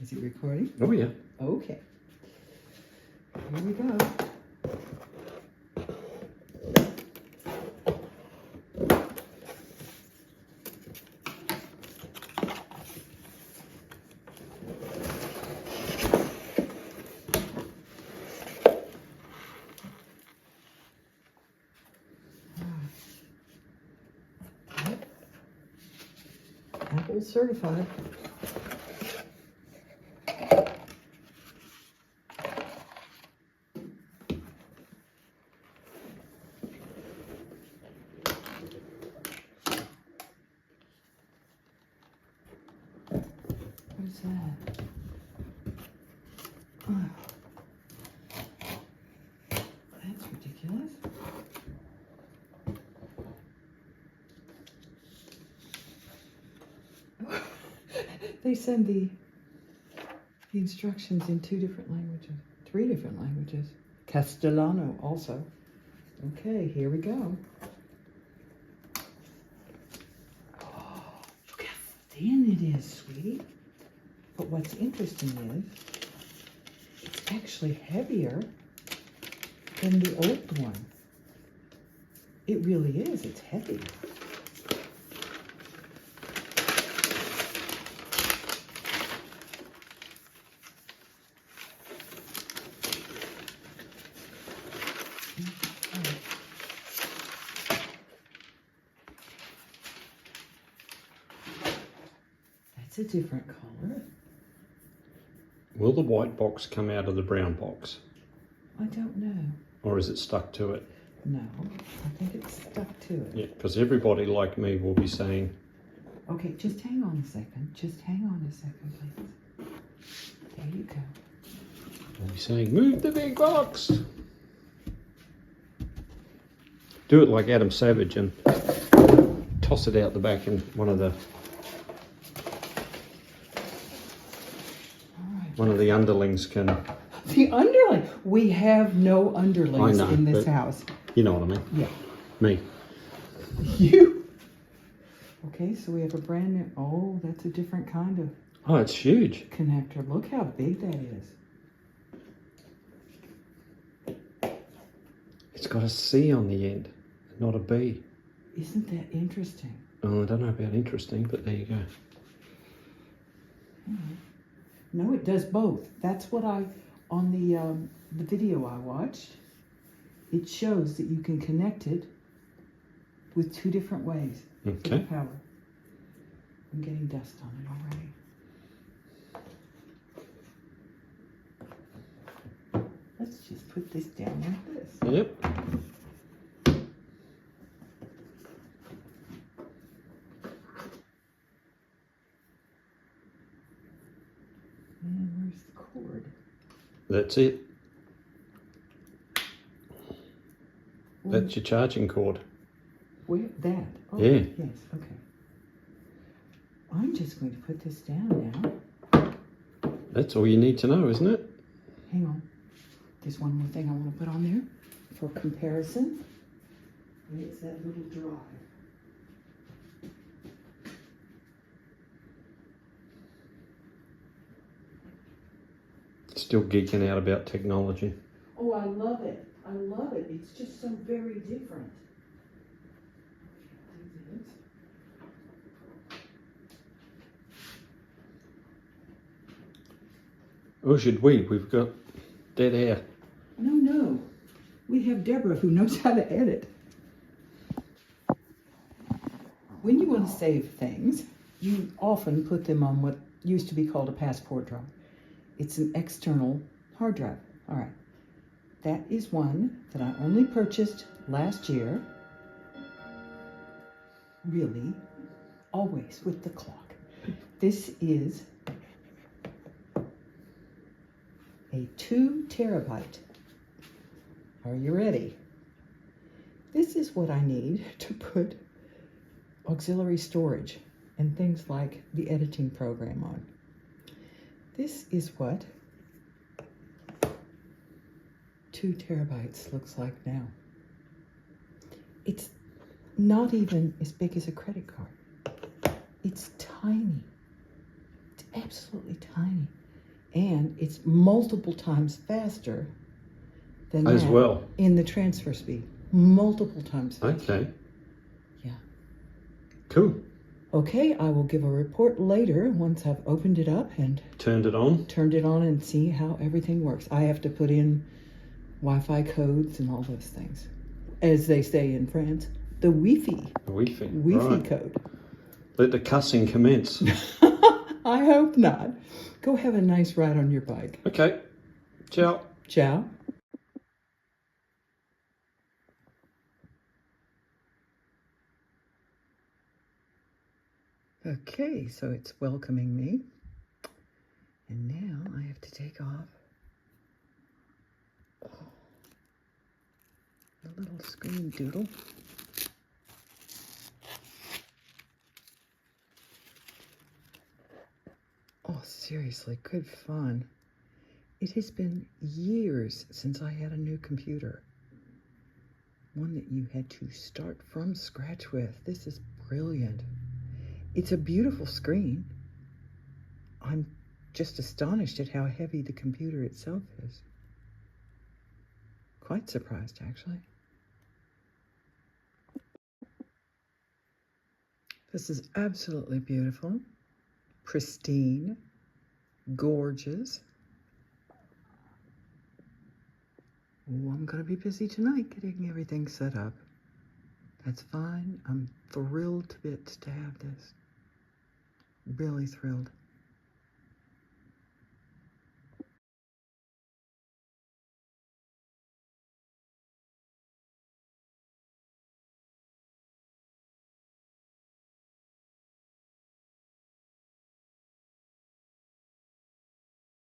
Is it recording? Oh, yeah. Okay. Here we go. Apple certified. What's that? Oh. That's ridiculous. They send the instructions in 2 different languages, 3 different languages. Castellano also. Okay, here we go. Oh, look how thin it is, sweetie. But what's interesting is it's actually heavier than the old one. It really is, it's heavy. That's a different color. Will the white box come out of the brown box? I don't know. Or is it stuck to it? No, I think it's stuck to it. Yeah, because everybody like me will be saying... Okay, just hang on a second. Just hang on a second, please. There you go. Will be saying, move the big box! Do it like Adam Savage and toss it out the back in one of the... One of the underlings can... The underling? We have no underlings I know, in this but house. You know what I mean? Yeah. Me. You? Okay, so we have a brand new... Oh, that's a different kind of Oh, it's huge. connector. Look how big that is. It's got a C on the end, not a B. Isn't that interesting? Oh, I don't know about interesting, but there you go. No, it does both. That's what on the video I watched, it shows that you can connect it with 2 different ways for the Okay. power. I'm getting dust on it already. Let's just put this down like this. Yep. And where's the cord? That's it. That's your charging cord. Where? That? Oh, Yeah. Yes, okay. I'm just going to put this down now. That's all you need to know, isn't it? Hang on. There's one more thing I want to put on there for comparison. And it's that little drive. Still geeking out about technology. Oh, I love it. I love it. It's just so very different. Or should we? We've got dead air. No. We have Deborah who knows how to edit. When you want to save things, you often put them on what used to be called a passport drive. It's an external hard drive. All right. That is one that I only purchased last year. Really, always with the clock. This is a 2 terabyte. Are you ready? This is what I need to put auxiliary storage and things like the editing program on. This is what 2 terabytes looks like now. It's not even as big as a credit card. It's tiny. It's absolutely tiny. And it's multiple times faster than As that well. in the transfer speed. Multiple times faster. Okay. Yeah. Cool. Okay, I will give a report later once I've opened it up and turned it on and see how everything works. I have to put in Wi-Fi codes and all those things. As they say in France, the Wi-Fi. Wi-Fi code. Let the cussing commence. I hope not. Go have a nice ride on your bike. Okay. Ciao. Ciao. Okay, so it's welcoming me. And now I have to take off. Oh, a little screen doodle. Oh, seriously, good fun. It has been years since I had a new computer. One that you had to start from scratch with. This is brilliant. It's a beautiful screen. I'm just astonished at how heavy the computer itself is. Quite surprised, actually. This is absolutely beautiful, pristine, gorgeous. Oh, I'm going to be busy tonight getting everything set up. That's fine. I'm thrilled to bits to have this. Really thrilled.